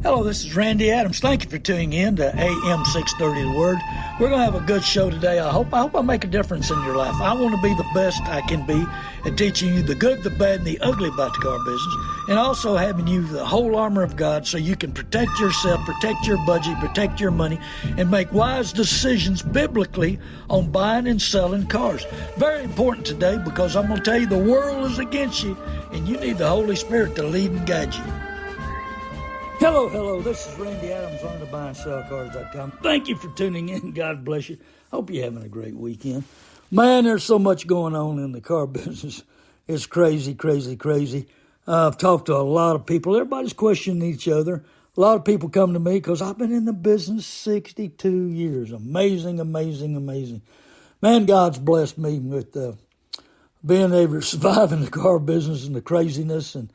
Hello, this is Randy Adams. Thank you for tuning in to AM 630 The Word. We're going to have a good show today. I hope I make a difference in your life. I want to be the best I can be at teaching you the good, the bad, and the ugly about the car business, and also having you the whole armor of God so you can protect yourself, protect your budget, protect your money, and make wise decisions biblically on buying and selling cars. Very important today because I'm going to tell you the world is against you, and you need the Holy Spirit to lead and guide you. Hello, this is Randy Adams on the BuyandSellCars.com. Thank you for tuning in. God bless you. Hope you're having a great weekend. Man, there's so much going on in the car business. It's crazy. I've talked to a lot of people. Everybody's questioning each other. A lot of people come to me because I've been in the business 62 years. Amazing. Man, God's blessed me with being able to survive in the car business and the craziness. And,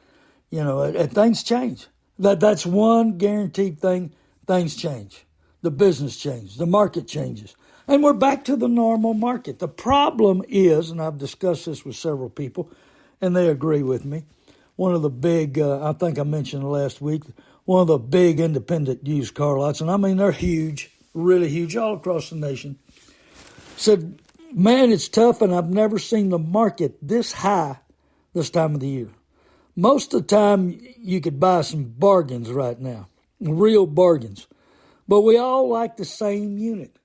things change. That's one guaranteed thing. Things change. The business changes. The market changes. And we're back to the normal market. The problem is, and I've discussed this with several people, and they agree with me, one of the big, I think I mentioned last week, one of the big independent used car lots, and I mean they're huge, really huge, all across the nation, said, man, it's tough, and I've never seen the market this high this time of the year. Most of the time, you could buy some bargains right now, real bargains. But we all like the same unit.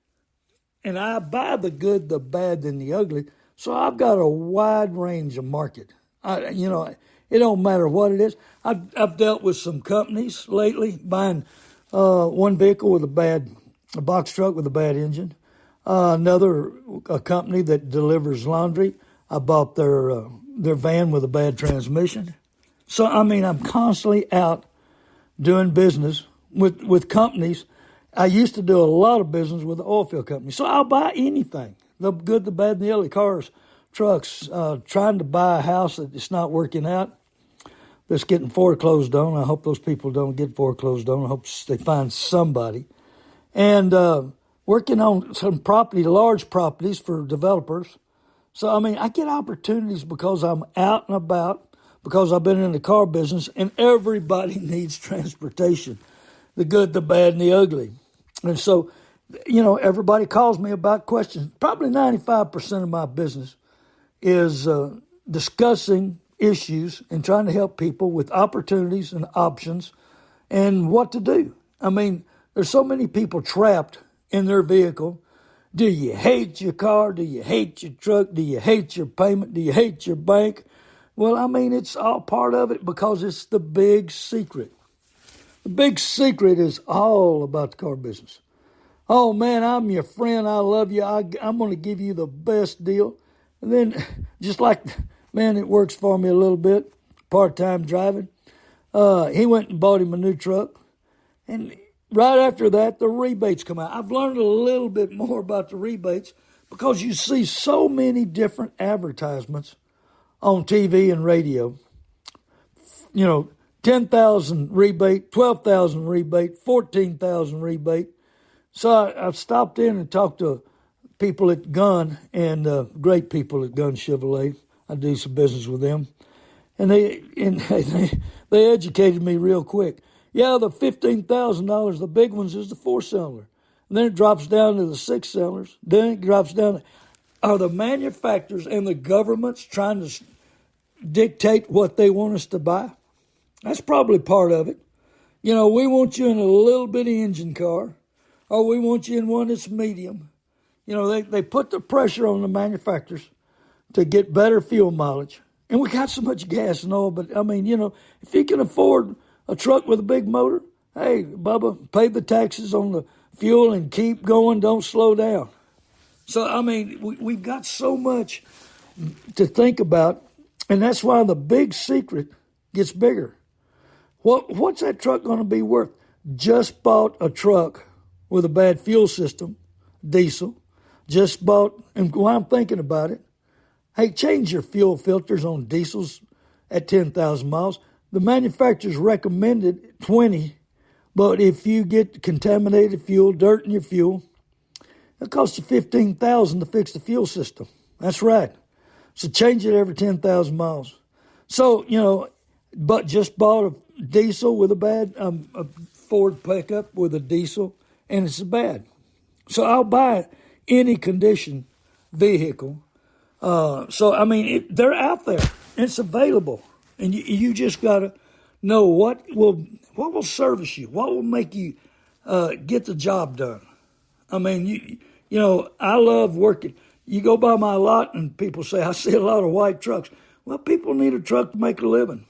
And I buy the good, the bad, and the ugly. So I've got a wide range of market. It don't matter what it is. I've dealt with some companies lately buying one vehicle with a box truck with a bad engine. A company that delivers laundry. I bought their van with a bad transmission. So, I'm constantly out doing business with companies. I used to do a lot of business with the oil field company. So I'll buy anything, the good, the bad, and the ugly, cars, trucks, trying to buy a house that it's not working out, that's getting foreclosed on. I hope those people don't get foreclosed on. I hope they find somebody. And working on some large properties for developers. So, I get opportunities because I'm out and about, because I've been in the car business, and everybody needs transportation, the good, the bad, and the ugly. And so, everybody calls me about questions. Probably 95% of my business is discussing issues and trying to help people with opportunities and options and what to do. There's so many people trapped in their vehicle. Do you hate your car? Do you hate your truck? Do you hate your payment? Do you hate your bank? Well, it's all part of it because it's the big secret. The big secret is all about the car business. Oh, man, I'm your friend. I love you. I'm going to give you the best deal. And then, just like, man, it works for me a little bit, part-time driving. He went and bought him a new truck. And right after that, the rebates come out. I've learned a little bit more about the rebates because you see so many different advertisements on TV and radio. 10,000 rebate, 12,000 rebate, 14,000 rebate. So I've stopped in and talked to people at Gun, and great people at Gun Chevrolet. I do some business with them. And they educated me real quick. Yeah, the $15,000, the big ones, is the 4-cylinder. And then it drops down to the 6-cylinders. Then it drops down. Are the manufacturers and the governments trying to dictate what they want us to buy? That's probably part of it. We want you in a little bitty engine car, or we want you in one that's medium. They put the pressure on the manufacturers to get better fuel mileage. And we got so much gas and oil, but if you can afford a truck with a big motor, hey, Bubba, pay the taxes on the fuel and keep going, don't slow down. So, we've got so much to think about, and that's why the big secret gets bigger. What's that truck going to be worth? Just bought a truck with a bad fuel system, diesel. Just bought, and while I'm thinking about it, hey, change your fuel filters on diesels at 10,000 miles. The manufacturers recommended 20, but if you get contaminated fuel, dirt in your fuel, it costs you $15,000 to fix the fuel system. That's right. So change it every 10,000 miles. So, but just bought a diesel with a bad Ford pickup with a diesel, and it's bad. So I'll buy any condition vehicle. They're out there. It's available, and you just gotta know what will service you, what will make you get the job done. I mean, I love working. You go by my lot, and people say I see a lot of white trucks. Well, people need a truck to make a living,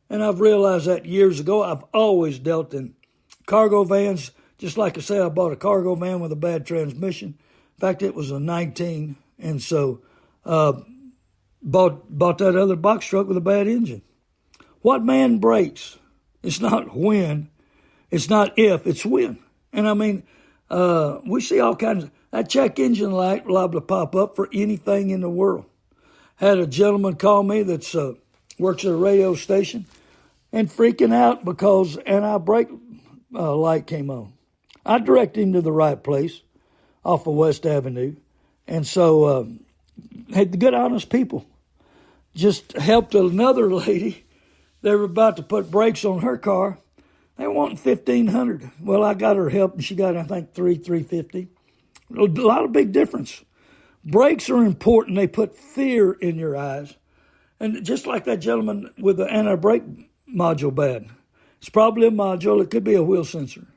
and I've realized that years ago. I've always dealt in cargo vans. Just like I say, I bought a cargo van with a bad transmission. In fact, it was a 19, and so bought that other box truck with a bad engine. What man breaks? It's not when, it's not if, it's when. And I mean, we see all kinds of, that check engine light liable to pop up for anything in the world. Had a gentleman call me that's works at a radio station and freaking out because anti-brake light came on. I directed him to the right place off of West Avenue. And so, had the good, honest people just helped another lady. They were about to put brakes on her car. They were wanting $1,500. Well, I got her help, and she got, I think, $350. A lot of big difference. Brakes are important. They put fear in your eyes. And just like that gentleman with the anti-brake module bad. It's probably a module. It could be a wheel sensor.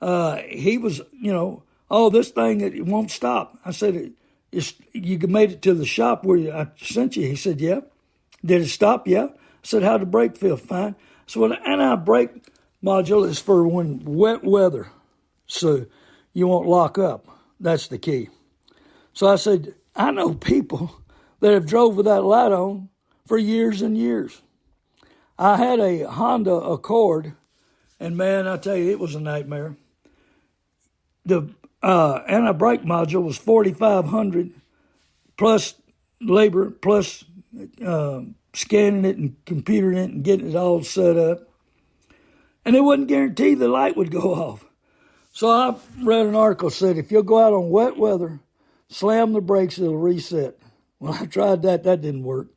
He was, this thing, it won't stop. I said, you made it to the shop where I sent you. He said, yeah. Did it stop? Yeah. I said, how'd the brake feel? Fine. So an anti-brake module is for when wet weather, so you won't lock up. That's the key. So I said, I know people that have drove with that light on for years and years. I had a Honda Accord, and man, I tell you, it was a nightmare. The anti-brake module was $4,500 plus labor, plus scanning it and computering it and getting it all set up. And it wasn't guaranteed the light would go off. So I read an article that said if you'll go out on wet weather, slam the brakes, it'll reset. Well, I tried that. That didn't work.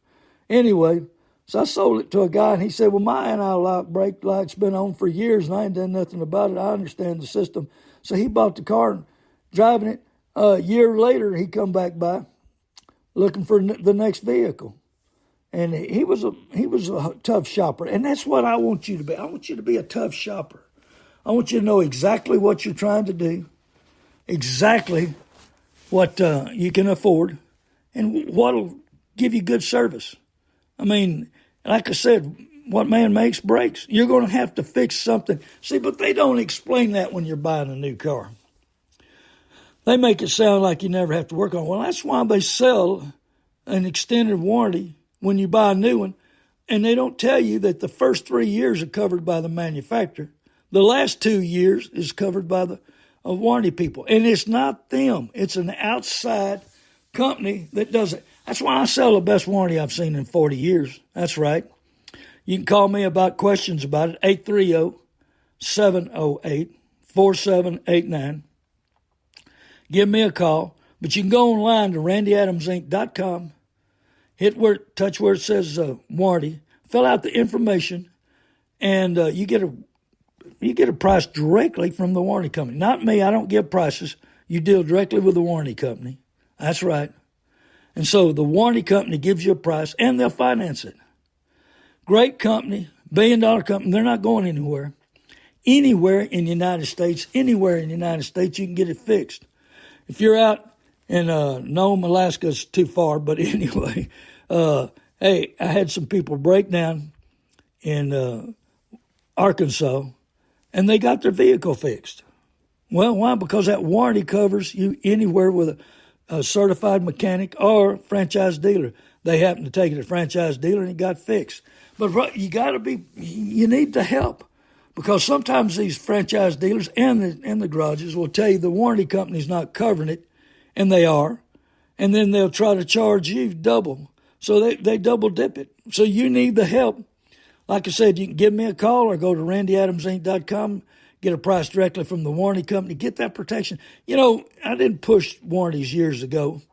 Anyway, so I sold it to a guy, and he said, well, my anti-brake light's been on for years, and I ain't done nothing about it. I understand the system. So he bought the car and driving it. A year later, he come back by looking for the next vehicle. And he was a tough shopper. And that's what I want you to be. I want you to be a tough shopper. I want you to know exactly what you're trying to do, exactly what you can afford, and what'll give you good service. I mean, like I said, what man makes breaks. You're going to have to fix something. See, but they don't explain that when you're buying a new car. They make it sound like you never have to work on it. Well, that's why they sell an extended warranty when you buy a new one, and they don't tell you that the first 3 years are covered by the manufacturer. The last 2 years is covered by the warranty people. And it's not them. It's an outside company that does it. That's why I sell the best warranty I've seen in 40 years. That's right. You can call me about questions about it, 830-708-4789. Give me a call. But you can go online to randyadamsinc.com, touch where it says warranty, fill out the information, and you get a price directly from the warranty company. Not me. I don't give prices. You deal directly with the warranty company. That's right. And so the warranty company gives you a price, and they'll finance it. Great company, billion-dollar company. They're not going anywhere. Anywhere in the United States, you can get it fixed. If you're out in Nome, Alaska's too far, but anyway, hey, I had some people break down in Arkansas, and they got their vehicle fixed. Well, why? Because that warranty covers you anywhere with a certified mechanic or franchise dealer. They happened to take it to a franchise dealer, and it got fixed. But you need the help, because sometimes these franchise dealers and the garages will tell you the warranty company's not covering it, and they are, and then they'll try to charge you double. So they double dip it. So you need the help. Like I said, you can give me a call or go to randyadamsinc.com, get a price directly from the warranty company, get that protection. I didn't push warranties years ago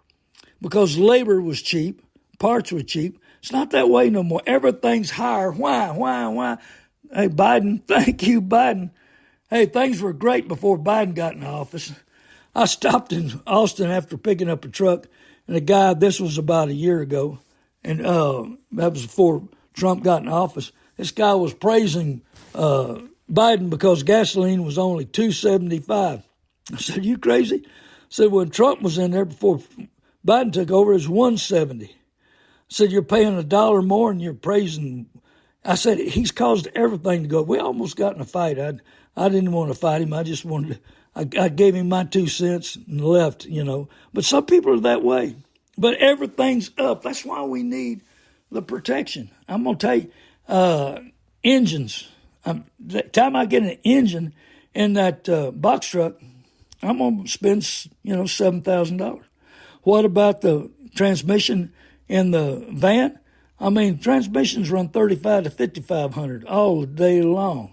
because labor was cheap, parts were cheap. It's not that way no more. Everything's higher. Why? Hey, Biden, thank you, Biden. Hey, things were great before Biden got in office. I stopped in Austin after picking up a truck, and a guy, this was about a year ago, and that was before Trump got in office. This guy was praising Biden because gasoline was only $2.75. I said, "You crazy?" I said, "When Trump was in there before Biden took over, it was $1.70. I said, "You're paying $1 more and you're praising." I said, "He's caused everything to go." We almost got in a fight. I didn't want to fight him. I just wanted to. I gave him my 2 cents and left, But some people are that way. But everything's up. That's why we need the protection. I'm going to tell you, engines. The time I get an engine in that box truck, I'm going to spend, $7,000. What about the transmission in the van? I mean, transmissions run $3,500 to $5,500 all day long.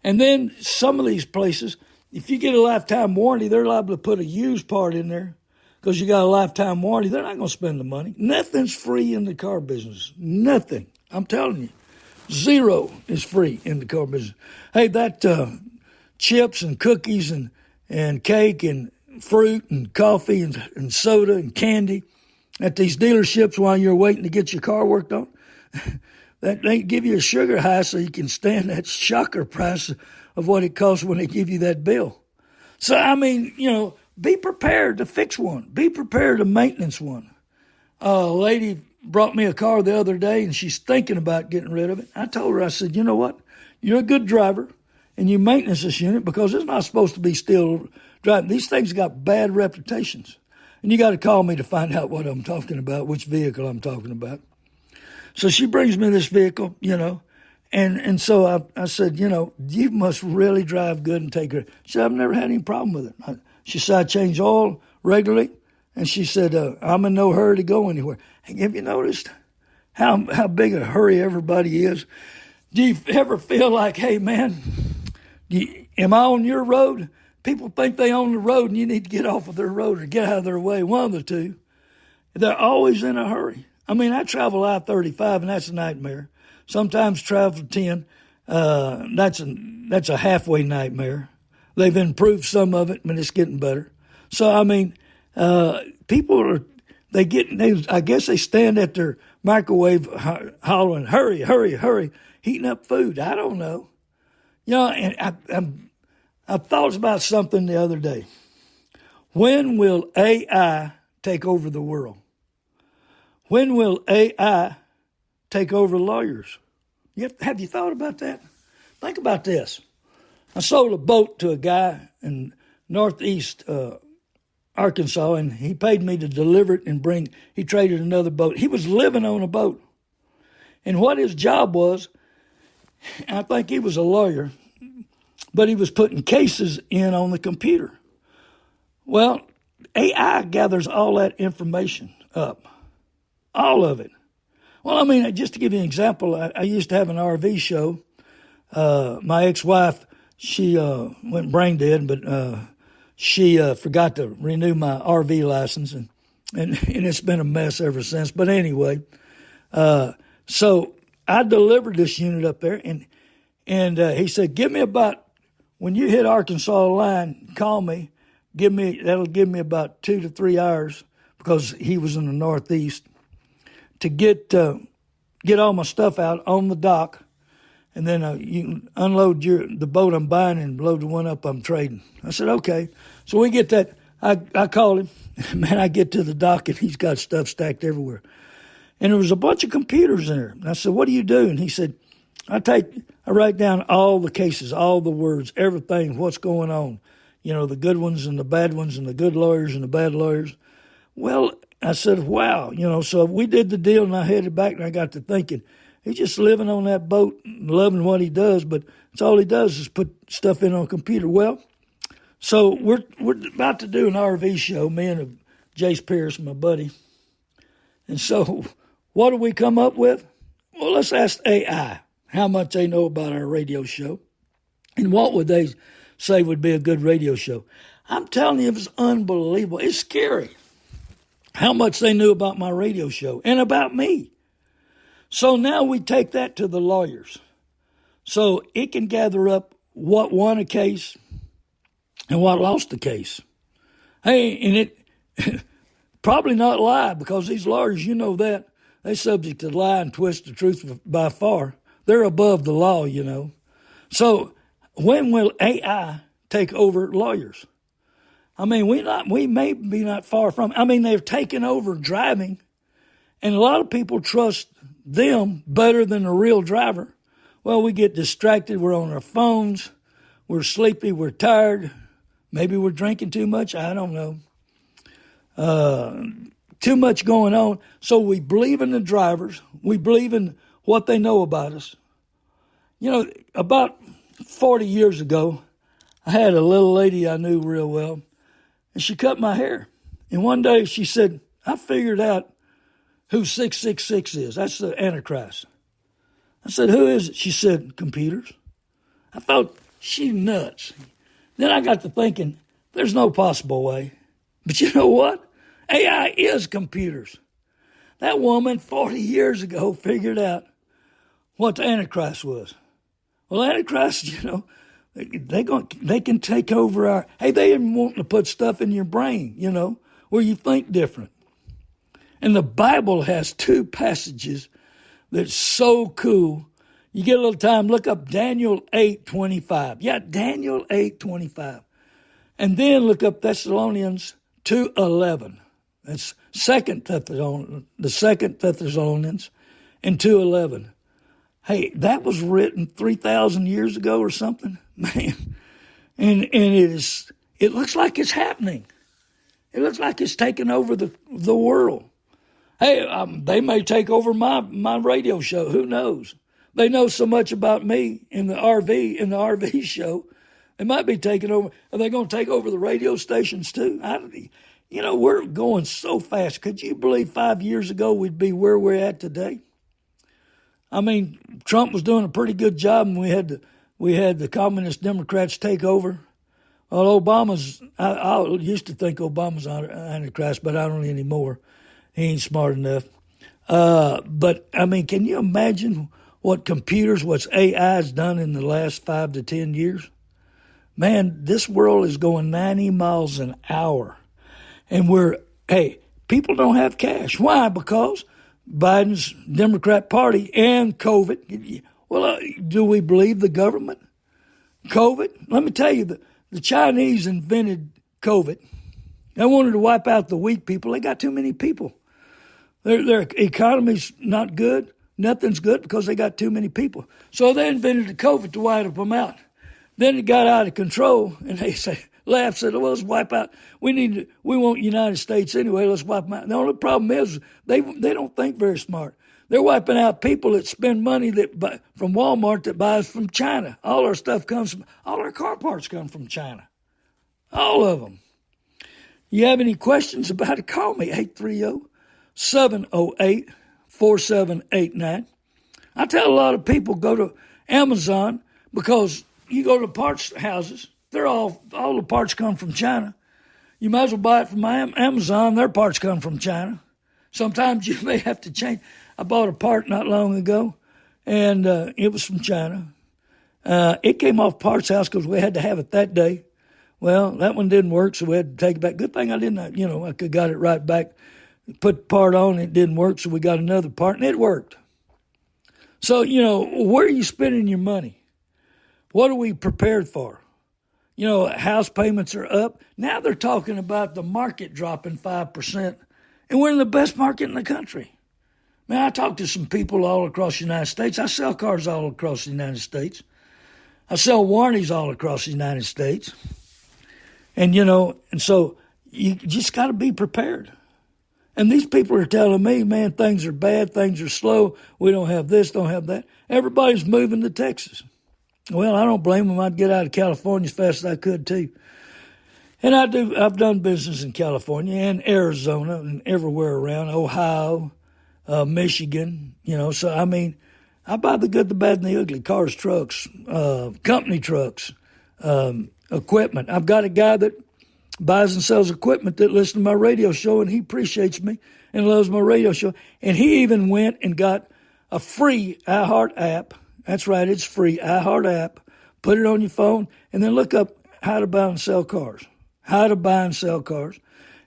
And then some of these places, if you get a lifetime warranty, they're liable to put a used part in there because you got a lifetime warranty. They're not going to spend the money. Nothing's free in the car business. Nothing. I'm telling you. Zero is free in the car business. Hey, that chips and cookies and cake and fruit and coffee and soda and candy at these dealerships while you're waiting to get your car worked on, that they give you a sugar high so you can stand that shocker price of what it costs when they give you that bill. So, I mean, be prepared to fix one. Be prepared to maintenance one. A lady brought me a car the other day, and she's thinking about getting rid of it. I told her, I said, "You know what? You're a good driver, and you maintenance this unit because it's not supposed to be still driving. These things got bad reputations. And you got to call me to find out what I'm talking about, which vehicle I'm talking about." So she brings me this vehicle, and so I said, "You must really drive good and take care." She said, "I've never had any problem with it." She said, "I change oil regularly." And she said, "I'm in no hurry to go anywhere." And have you noticed how big a hurry everybody is? Do you ever feel like, hey, man, am I on your road? People think they own the road and you need to get off of their road or get out of their way, one of the two. They're always in a hurry. I mean, I travel I-35 and that's a nightmare. Sometimes travel 10. That's a halfway nightmare. They've improved some of it, but it's getting better. So, I mean, people I guess they stand at their microwave hollering, "Hurry, hurry, hurry," heating up food. I don't know. And I thought about something the other day. When will AI take over the world? When will AI take over lawyers? Have you thought about that? Think about this. I sold a boat to a guy in northeast Arkansas, and he paid me to deliver it and he traded another boat. He was living on a boat. And what his job was, I think he was a lawyer, but he was putting cases in on the computer. Well, AI gathers all that information up, all of it. Well, I mean, just to give you an example, I used to have an RV show. My ex-wife, she went brain dead, but she forgot to renew my RV license, and it's been a mess ever since. But anyway, so I delivered this unit up there, and he said, when you hit Arkansas line, call me. That'll give me about 2 to 3 hours, because he was in the Northeast, to get all my stuff out on the dock, and then you can unload the boat I'm buying and load the one up I'm trading. I said, okay. So we get that. I called him. Man, I get to the dock, and he's got stuff stacked everywhere. And there was a bunch of computers in there. And I said, "What do you do?" And he said, I write down all the cases, all the words, everything, what's going on. The good ones and the bad ones and the good lawyers and the bad lawyers. Well, I said, wow, so we did the deal, and I headed back, and I got to thinking, he's just living on that boat and loving what he does, but it's all he does is put stuff in on a computer. Well, so we're about to do an RV show, me and Jace Pierce, my buddy. And so what do we come up with? Well, let's ask AI how much they know about our radio show and what would they say would be a good radio show. I'm telling you, it was unbelievable. It's scary how much they knew about my radio show and about me. So now we take that to the lawyers. So it can gather up what won a case and what lost the case. Hey, and it probably not lie, because these lawyers, you know that, they're subject to lie and twist the truth by far. They're above the law, you know. So when will AI take over lawyers? I mean, we may be not far from. I mean, they've taken over driving, and a lot of people trust them better than a real driver. Well, we get distracted. We're on our phones. We're sleepy. We're tired. Maybe we're drinking too much. I don't know. Too much going on. So we believe in the drivers. We believe in what they know about us. You know, about 40 years ago, I had a little lady I knew real well, and she cut my hair. And one day she said, I figured out who 666 is. That's the Antichrist. I said, who is it? She said, computers. I thought, she's nuts. Then I got to thinking, there's no possible way. But you know what? AI is computers. That woman 40 years ago figured out what the Antichrist was. Well, Antichrist, you know, they can take over our. Hey, they even want to put stuff in your brain, you know, where you think different. And the Bible has two passages that's so cool. You get a little time, look up Daniel 8:25. Yeah, Daniel 8:25. And then look up Thessalonians 2:11. That's the Second Thessalonians and 2:11. Hey, that was written 3,000 years ago or something, man. And it looks like it's happening. It looks like it's taking over the world. Hey, they may take over my radio show. Who knows? They know so much about me in the RV show. They might be taking over. Are they going to take over the radio stations too? You know, we're going so fast. Could you believe 5 years ago we'd be where we're at today? I mean, Trump was doing a pretty good job, and we had the communist Democrats take over. Well, I used to think Obama's Antichrist, but I don't anymore. He ain't smart enough. But, I mean, can you imagine what AI's done in the last 5 to 10 years? Man, this world is going 90 miles an hour. And people don't have cash. Why? Because Biden's Democrat Party and COVID. Well, do we believe the government? COVID? Let me tell you, the Chinese invented COVID. They wanted to wipe out the weak people. They got too many people. Their economy's not good. Nothing's good because they got too many people. So they invented the COVID to wipe them out. Then it got out of control, and they said, well, let's wipe out. We want United States anyway. Let's wipe them out. The only problem is they don't think very smart. They're wiping out people that spend money from Walmart that buys from China. All our car parts come from China. All of them. You have any questions about it, call me, 830-708-4789. I tell a lot of people go to Amazon, because you go to parts houses, all the parts come from China. You might as well buy it from Amazon. Their parts come from China. Sometimes you may have to change. I bought a part not long ago, and it was from China. It came off Parts House because we had to have it that day. Well, that one didn't work, so we had to take it back. Good thing I didn't, I could have got it right back, put the part on, it didn't work, so we got another part, and it worked. So, where are you spending your money? What are we prepared for? House payments are up. Now they're talking about the market dropping 5%, and we're in the best market in the country. Man, I talk to some people all across the United States. I sell cars all across the United States. I sell warranties all across the United States. And, and so you just got to be prepared. And these people are telling me, man, things are bad, things are slow, we don't have this, don't have that. Everybody's moving to Texas. Well, I don't blame them. I'd get out of California as fast as I could, too. And I've done business in California and Arizona and everywhere around, Ohio, Michigan, So, I mean, I buy the good, the bad, and the ugly, cars, trucks, company trucks, equipment. I've got a guy that buys and sells equipment that listens to my radio show, and he appreciates me and loves my radio show. And he even went and got a free iHeart app. That's right, it's free. iHeart app. Put it on your phone, and then look up how to buy and sell cars. How to buy and sell cars.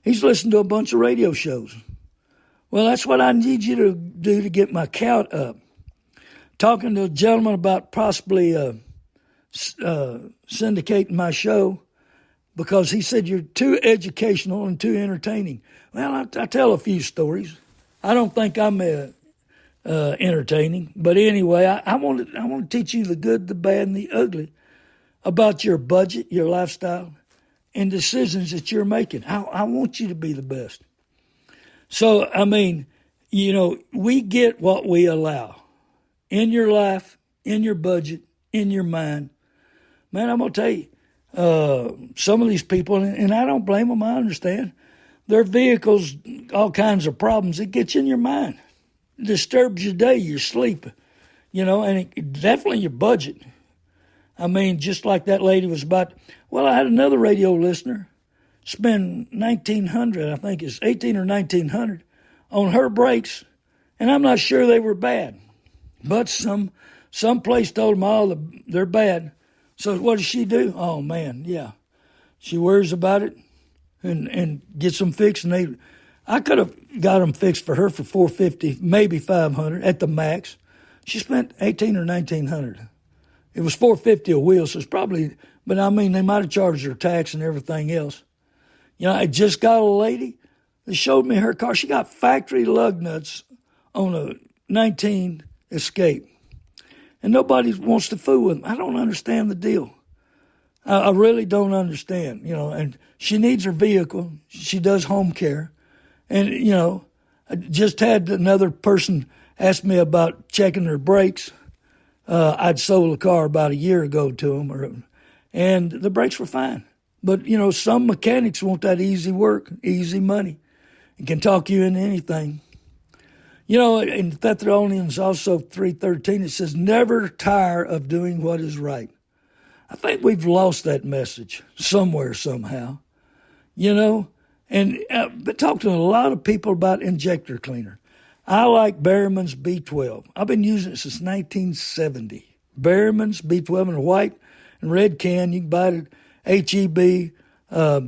He's listened to a bunch of radio shows. Well, that's what I need you to do to get my count up. Talking to a gentleman about possibly syndicating my show because he said you're too educational and too entertaining. Well, I tell a few stories. I don't think I'm entertaining, but anyway, I want to teach you the good, the bad, and the ugly about your budget, your lifestyle, and decisions that you're making. I want you to be the best. So, I mean, we get what we allow in your life, in your budget, in your mind. Man, I'm going to tell you, some of these people, and I don't blame them, I understand, their vehicles, all kinds of problems, it gets in your mind. It disturbs your day, your sleep, and it definitely your budget. I mean, just like that lady was about, well, I had another radio listener spend $1,900, I think it's $1,800 or $1,900 on her brakes, and I'm not sure they were bad. But some place told them, oh, they're bad. So what does she do? Oh, man, yeah. She worries about it and gets them fixed. And I could have got them fixed for her for $450, maybe $500 at the max. She spent $1,800 or $1,900. It was $450 a wheel, so it's probably, but I mean, they might have charged her tax and everything else. I just got a lady that showed me her car. She got factory lug nuts on a 19 Escape. And nobody wants to fool with them. I don't understand the deal. I really don't understand, and she needs her vehicle. She does home care. And, I just had another person ask me about checking her brakes. I'd sold a car about a year ago to them, and the brakes were fine. But, some mechanics want that easy work, easy money, and can talk you into anything. In Thessalonians also 3:13, it says, never tire of doing what is right. I think we've lost that message somewhere, somehow. And I've talked to a lot of people about injector cleaner. I like Berryman's B12. I've been using it since 1970. Berryman's B12 in a white and red can. You can buy it at HEB,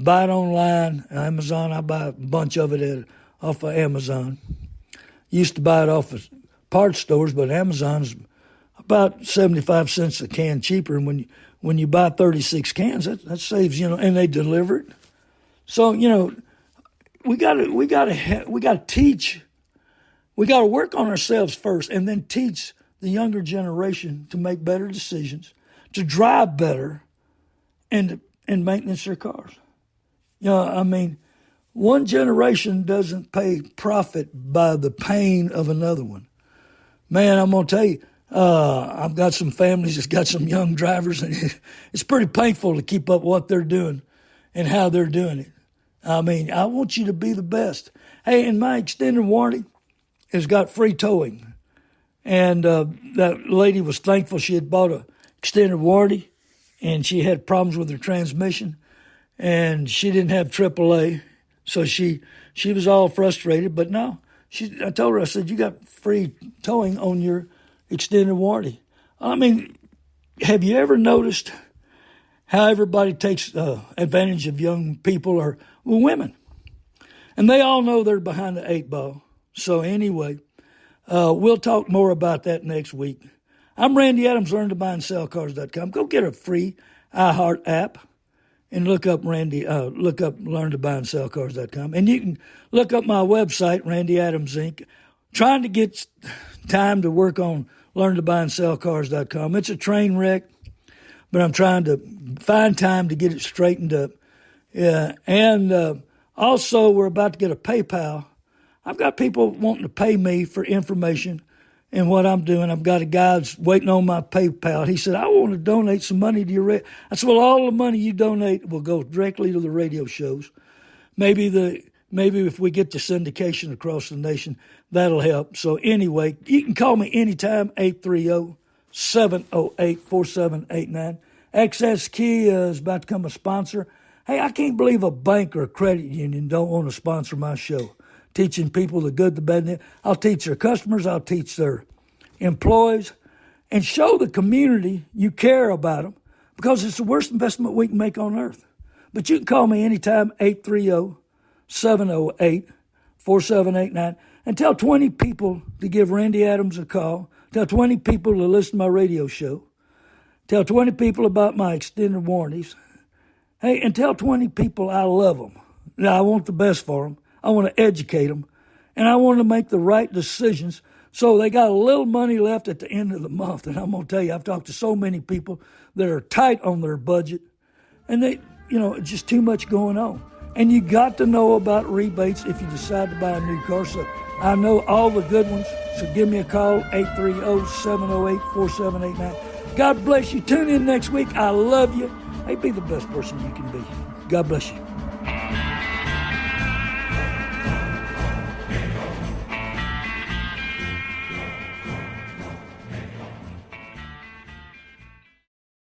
buy it online, Amazon. I buy a bunch of it off of Amazon. Used to buy it off of parts stores, but Amazon's about 75 cents a can cheaper. And when you buy 36 cans, that saves, and they deliver it. So, we gotta teach. We gotta work on ourselves first, and then teach the younger generation to make better decisions, to drive better, and maintenance their cars. One generation doesn't pay profit by the pain of another one. Man, I'm going to tell you, I've got some families that's got some young drivers, and it's pretty painful to keep up what they're doing and how they're doing it. I want you to be the best. Hey, and my extended warranty has got free towing. And that lady was thankful she had bought an extended warranty, and she had problems with her transmission, and she didn't have AAA. So she was all frustrated, but no, I told her, I said, you got free towing on your extended warranty. Have you ever noticed how everybody takes advantage of young people or women? And they all know they're behind the 8 ball. So anyway, we'll talk more about that next week. I'm Randy Adams, LearnToBuyAndSellCars.com. Go get a free iHeart app. And look up LearnToBuyAndSellCars.com. And you can look up my website, Randy Adams Inc. Trying to get time to work on LearnToBuyAndSellCars.com. It's a train wreck, but I'm trying to find time to get it straightened up. And also, we're about to get a PayPal. I've got people wanting to pay me for information and what I'm doing. I've got a guy that's waiting on my PayPal. He said, I want to donate some money to your radio. I said, well, all the money you donate will go directly to the radio shows. Maybe if we get the syndication across the nation, that'll help. So anyway, you can call me anytime, 830-708-4789. Access Kia is about to become a sponsor. Hey, I can't believe a bank or a credit union don't want to sponsor my show. Teaching people the good, the bad, and the... I'll teach their customers, I'll teach their employees, and show the community you care about them, because it's the worst investment we can make on earth. But you can call me anytime, 830-708-4789, and tell 20 people to give Randy Adams a call. Tell 20 people to listen to my radio show. Tell 20 people about my extended warranties. Hey, and tell 20 people I love them. Now, I want the best for them. I want to educate them. And I want to make the right decisions so they got a little money left at the end of the month. And I'm going to tell you, I've talked to so many people that are tight on their budget. And they, it's just too much going on. And you got to know about rebates if you decide to buy a new car. So I know all the good ones. So give me a call, 830-708-4789. God bless you. Tune in next week. I love you. Hey, be the best person you can be. God bless you.